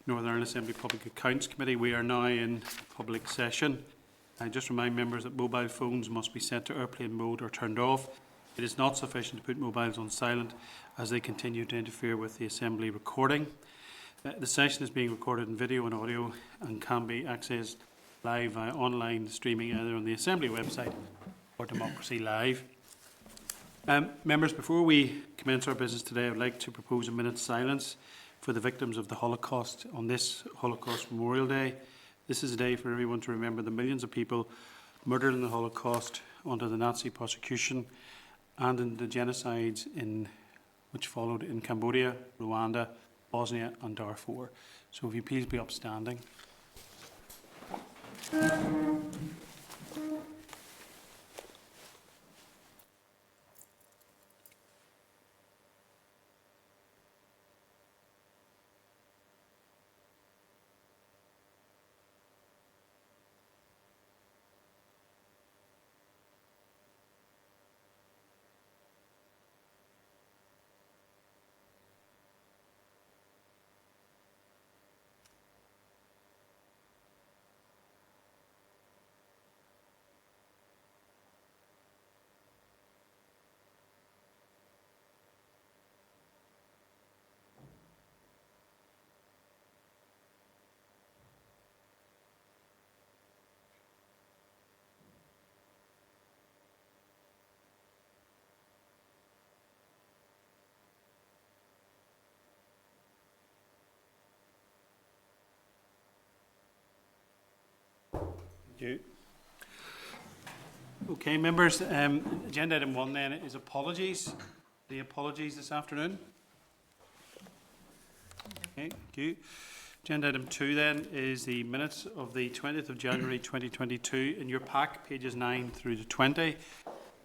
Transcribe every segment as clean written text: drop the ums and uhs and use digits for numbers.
Northern Ireland Assembly Public Accounts Committee. We are now in public session. I just remind members that mobile phones must be set to airplane mode or turned off. It is not sufficient to put mobiles on silent as they continue to interfere with the Assembly recording. The session is being recorded in video and audio and can be accessed live via online streaming either on the Assembly website or Democracy Live. Members, before we commence our business today, I would like to propose a minute's silence for the victims of the Holocaust on this Holocaust Memorial Day. This is a day for everyone to remember the millions of people murdered in the Holocaust under the Nazi persecution and in the genocides which followed in Cambodia, Rwanda, Bosnia and Darfur. So if you please be upstanding. Thank you. Okay, members, agenda item 1 then is apologies. The apologies this afternoon. Okay, thank you. Agenda item 2 then is the minutes of the 20th of January 2022 in your pack, pages 9 through to 20.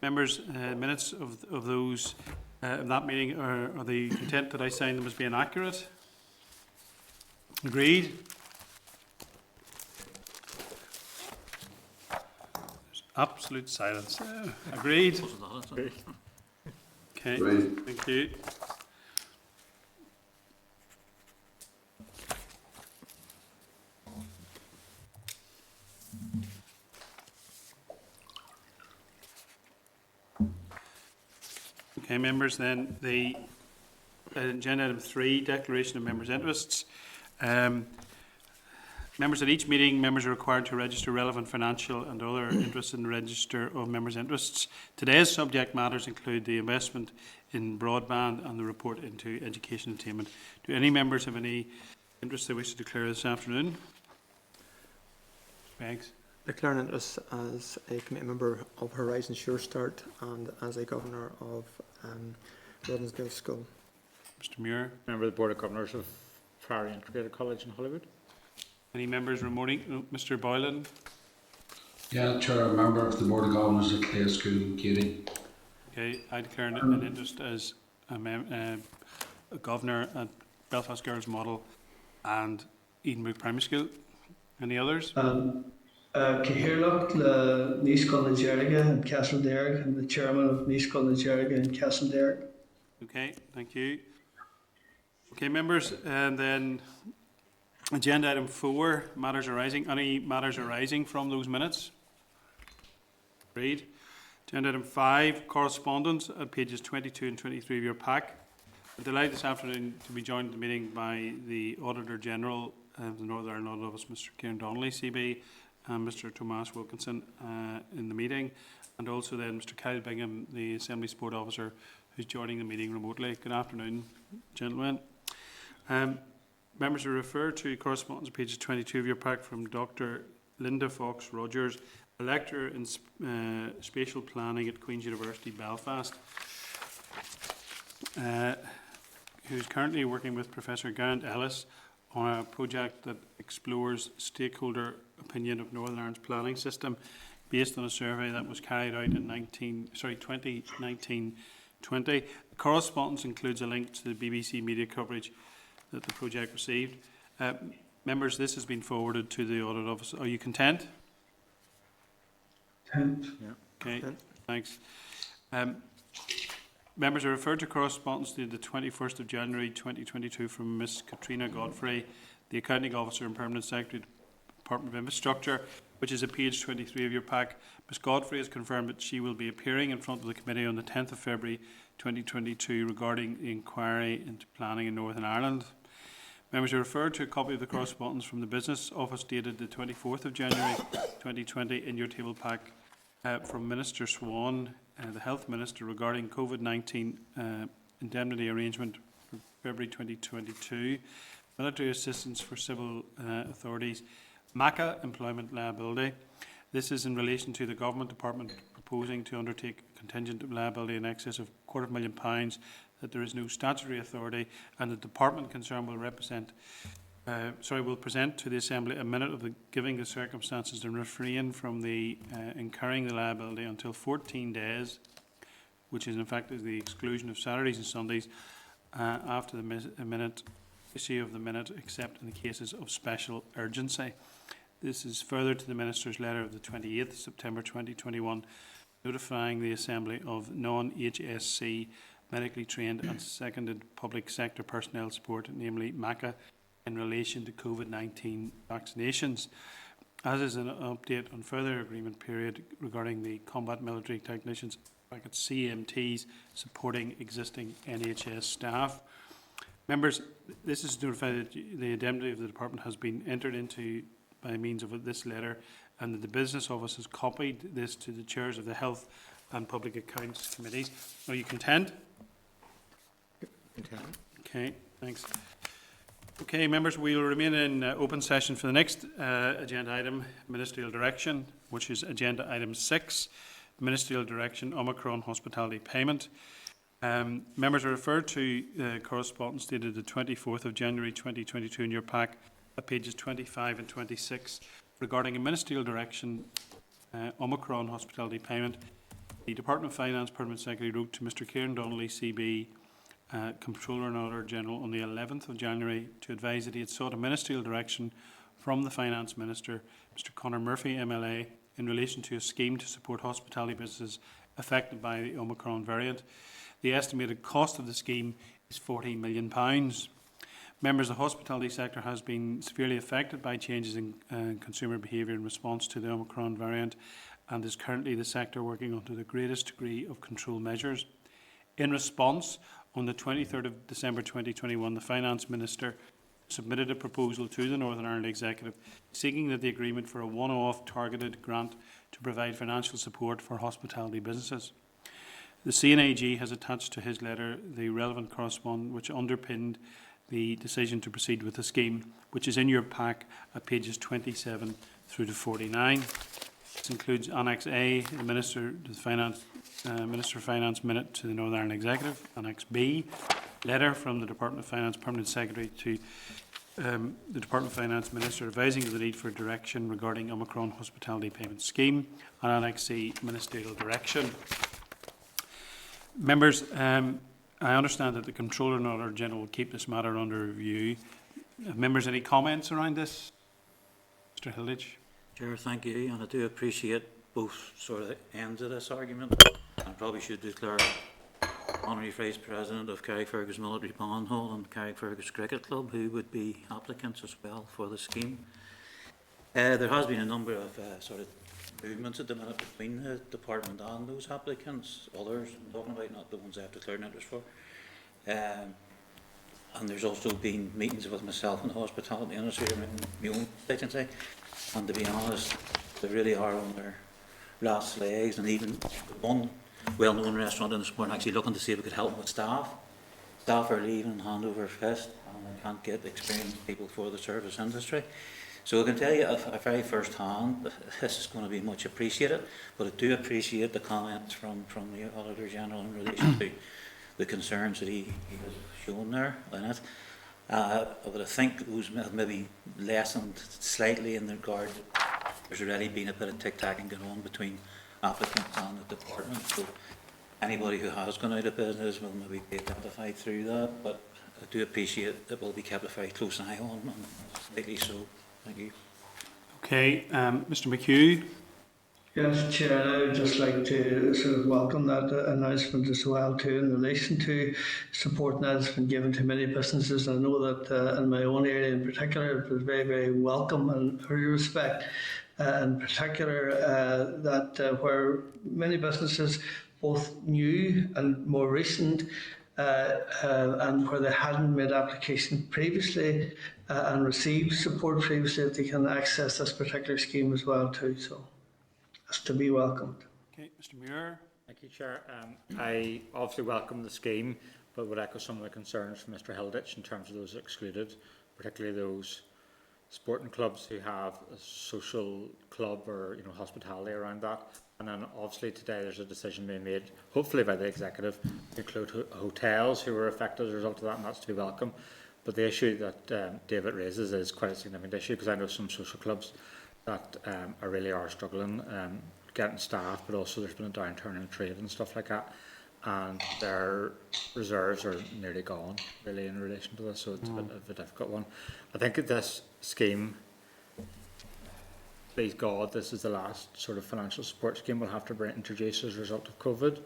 Members, minutes of those of that meeting are the content that I signed them as being accurate. Agreed? Absolute silence. Agreed? Okay, thank you. Okay, members, then the agenda item 3, declaration of members' interests. Members, at each meeting, members are required to register relevant financial and other interests in the register of members' interests. Today's subject matters include the investment in broadband and the report into education and attainment. Do any members have any interest they wish to declare this afternoon? Thanks. Declaring interest as a committee member of Horizon Sure Start and as a governor of Rodensgill School. Mr. Muir. Member of the Board of Governors of Priory Integrated College in Holywood. Any members remoting? Mr. Boylan? Yeah, Chair, a member of the Board of Governors at Clay School, Katie. Okay, I declare an interest as a governor at Belfast Girls Model and Edenbrook Primary School. Any others? Cahirlock, the Nice College Erga and Castlederg. I'm the chairman of Nice College Erga and Castlederg. Okay, thank you. Okay, members, and then agenda item 4, matters arising. Any matters arising from those minutes? Agreed. Agenda item 5, correspondence at pages 22 and 23 of your pack. I'm delighted this afternoon to be joined in the meeting by the Auditor General of the Northern Ireland Audit Office, Mr. Kieran Donnelly, CB, and Mr. Tomas Wilkinson in the meeting, and also then Mr. Kyle Bingham, the Assembly Support Officer, who's joining the meeting remotely. Good afternoon, gentlemen. Members are referred to correspondence on pages 22 of your pack from Dr. Linda Fox Rogers, a lecturer in spatial planning at Queen's University Belfast, who's currently working with Professor Garrett Ellis on a project that explores stakeholder opinion of Northern Ireland's planning system based on a survey that was carried out in 2019-20. The correspondence includes a link to the BBC media coverage that the project received. Members, this has been forwarded to the Audit Office. Are you content? Content. Yeah. Okay, thanks. Members are referred to correspondence dated the 21st of January 2022 from Ms Katrina Godfrey, the Accounting Officer and Permanent Secretary, Department of Infrastructure, which is at page 23 of your pack. Ms Godfrey has confirmed that she will be appearing in front of the committee on the 10th of February 2022 regarding the inquiry into planning in Northern Ireland. Members are referred to a copy of the correspondence from the Business Office dated the 24th of January 2020 in your table pack from Minister Swan, the Health Minister, regarding COVID-19 indemnity arrangement for February 2022, military assistance for civil authorities, MACA employment liability. This is in relation to the Government Department proposing to undertake contingent liability in excess of £250,000, that there is no statutory authority, and the department concerned will will present to the Assembly a minute of the giving the circumstances and refrain from the incurring the liability until 14 days, which is in fact the exclusion of Saturdays and Sundays, after the issue of the minute, except in the cases of special urgency. This is further to the Minister's letter of the 28th September 2021, notifying the Assembly of non-HSC medically trained and seconded public sector personnel support, namely MACA, in relation to COVID-19 vaccinations, as is an update on further agreement period regarding the combat military technicians, CMTs, supporting existing NHS staff. Members, this is to notify that the indemnity of the department has been entered into by means of this letter, and that the Business Office has copied this to the chairs of the Health and Public Accounts Committees. Are you content? Content. Okay, thanks. Okay, members, we will remain in open session for the next agenda item, Ministerial Direction, which is agenda item 6, Ministerial Direction, Omicron Hospitality Payment. Members are referred to correspondence dated the 24th of January 2022 in your pack at pages 25 and 26 regarding a Ministerial Direction, Omicron Hospitality Payment. The Department of Finance Permanent Secretary wrote to Mr Kieran Donnelly, CB, Comptroller and Auditor General, on the 11th of January to advise that he had sought a ministerial direction from the Finance Minister, Mr Conor Murphy, MLA, in relation to a scheme to support hospitality businesses affected by the Omicron variant. The estimated cost of the scheme is £14 million. Members, the hospitality sector has been severely affected by changes in consumer behaviour in response to the Omicron variant, and is currently the sector working under the greatest degree of control measures. In response, on the 23rd of December 2021, the Finance Minister submitted a proposal to the Northern Ireland Executive seeking that the agreement for a one-off targeted grant to provide financial support for hospitality businesses. The CNAG has attached to his letter the relevant correspondence which underpinned the decision to proceed with the scheme, which is in your pack at pages 27 through to 49. This includes Annex A, the Minister of Finance minute to the Northern Ireland Executive. Annex B, letter from the Department of Finance Permanent Secretary to the Department of Finance Minister advising of the need for direction regarding Omicron Hospitality Payment Scheme. And Annex C, Ministerial Direction. Members, I understand that the Comptroller and Auditor General will keep this matter under review. Have members any comments around this? Mr Hilditch. Chair, thank you, and I do appreciate both sort of ends of this argument. I probably should declare Honorary Vice President of Carrickfergus Military Pond Hall and Carrickfergus Cricket Club, who would be applicants as well for the scheme. There has been a number of sort of movements at the minute between the department and those applicants, others I'm talking about, not the ones I have declared an interest for. And there's also been meetings with myself and the hospitality industry around my own agency. And to be honest, they really are on their last legs, and even one well-known restaurant in the sport actually looking to see if we could help them with staff. Staff are leaving hand over fist, and they can't get experienced people for the service industry. So I can tell you at very first hand, this is going to be much appreciated, but I do appreciate the comments from the Auditor General in relation to the concerns that he has shown there in it. But I think those have maybe lessened slightly in the regard that there's already been a bit of tic-tacking going on between applicants and the department. So anybody who has gone out of business will maybe be identified through that, but I do appreciate that will be kept a very close eye on, and slightly so. Thank you. Okay, Mr McHugh. Yes, Chair, and I would just like to sort of welcome that announcement as well too in relation to support that has been given to many businesses. I know that in my own area in particular it was very, very welcome and very respect. In particular, that where many businesses, both new and more recent, and where they hadn't made application previously and received support previously, that they can access this particular scheme as well too. So it's to be welcomed. Okay, Mr Muir. Thank you, Chair. I obviously welcome the scheme, but would echo some of the concerns from Mr Hilditch in terms of those excluded, particularly those sporting clubs who have a social club or hospitality around that. And then obviously today there's a decision being made, hopefully by the executive, to include hotels who were affected as a result of that, and that's to be welcome. But the issue that David raises is quite a significant issue, because I know some social clubs that really are struggling getting staff, but also there's been a downturn in trade and stuff like that, and their reserves are nearly gone really in relation to this, so it's a bit of a difficult one. I think this scheme, please God, this is the last sort of financial support scheme we'll have to introduce as a result of COVID,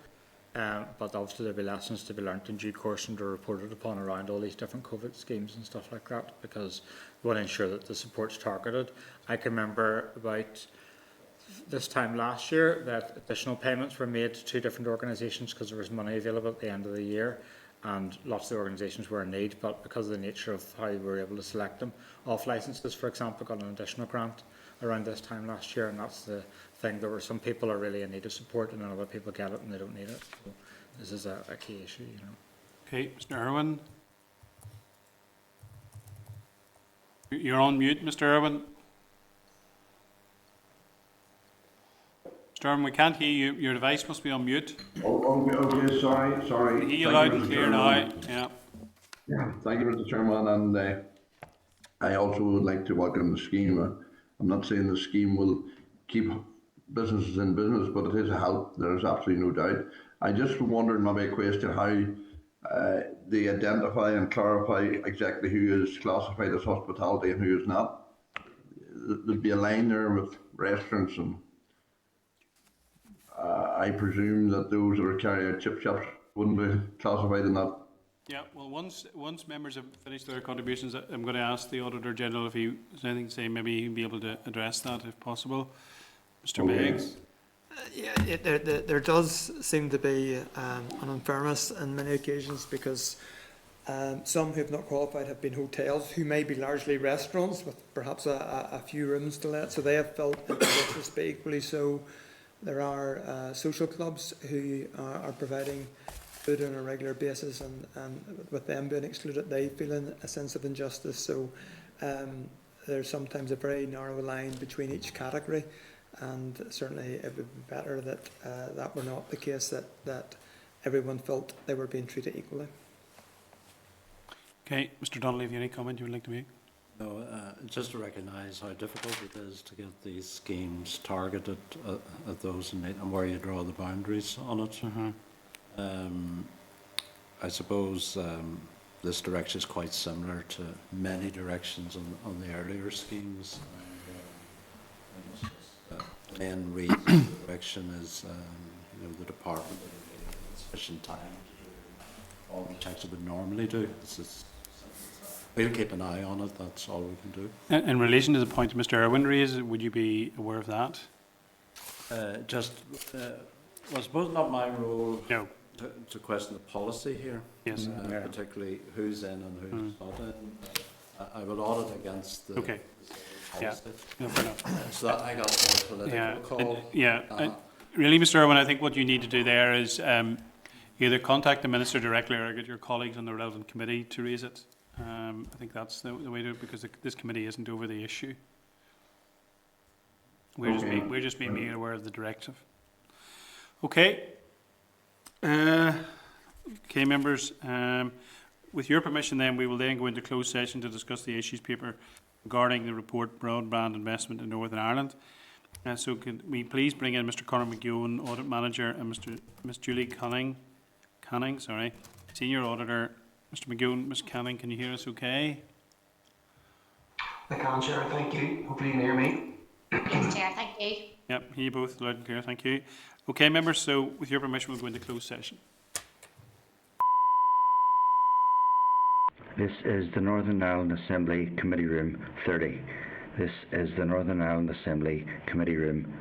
but obviously there'll be lessons to be learnt in due course and to reported upon around all these different COVID schemes and stuff like that, because we want to ensure that the support's targeted. I can remember about this time last year that additional payments were made to 2 different organisations because there was money available at the end of the year, and lots of the organisations were in need, but because of the nature of how we were able to select them, off licences for example got an additional grant around this time last year, and that's the thing. There were some people are really in need of support and then other people get it and they don't need it, so this is a key issue. Okay, Mr Irwin. You're on mute, Mr Irwin. Mr Irwin, we can't hear you. Your device must be on mute. Okay, sorry. We hear you loud and clear now. Yeah. Yeah, thank you, Mr. Chairman, and I also would like to welcome the scheme. I'm not saying the scheme will keep businesses in business, but it is a help. There is absolutely no doubt. I just wondered, maybe a question, how they identify and clarify exactly who is classified as hospitality and who is not. There'd be a line there with restaurants, and I presume that those that are carrying out chip shops wouldn't be classified in that. Yeah, well, once members have finished their contributions, I'm going to ask the Auditor General if he has anything to say. Maybe he'll be able to address that if possible. Mr. Meggs. There does seem to be an unfairness on many occasions, because some who have not qualified have been hotels who may be largely restaurants with perhaps a few rooms to let, so they have felt interest to be equally so. There are social clubs who are providing food on a regular basis, and with them being excluded, they feel a sense of injustice. So there's sometimes a very narrow line between each category, and certainly it would be better that that were not the case, that everyone felt they were being treated equally. Okay, Mr. Donnelly, have you any comment you would like to make? No, just to recognise how difficult it is to get these schemes targeted at those in need and where you draw the boundaries on it. I suppose this direction is quite similar to many directions on the earlier schemes. The main reason for the direction is the department has sufficient time to do all the checks it would normally do. We'll keep an eye on it, that's all we can do. In relation to the point Mr. Irwin raised, would you be aware of that? I suppose not my role to question the policy here. Yes. Particularly who's in and who's not in. I would audit against the policy. Yeah. No, fair enough. So that I got more political call. Really, Mr. Irwin, I think what you need to do there is either contact the Minister directly or get your colleagues on the relevant committee to raise it. I think that's the way to do it, because this committee isn't over the issue. We're just being made aware of the directive. Okay. Okay, members. With your permission, then we will then go into closed session to discuss the issues paper regarding the report Broadband Investment in Northern Ireland. So, can we please bring in Mr. Conor McEwen, Audit Manager, and Miss Julie Canning, Senior Auditor. Mr. McEwen, Ms. Canning, can you hear us okay? I can, Chair, thank you. Hopefully you can hear me. Yes, Chair, thank you. Yep, hear you both loud and clear, thank you. Okay, members, so with your permission, we'll go into closed session. This is the Northern Ireland Assembly Committee Room 30. This is the Northern Ireland Assembly Committee Room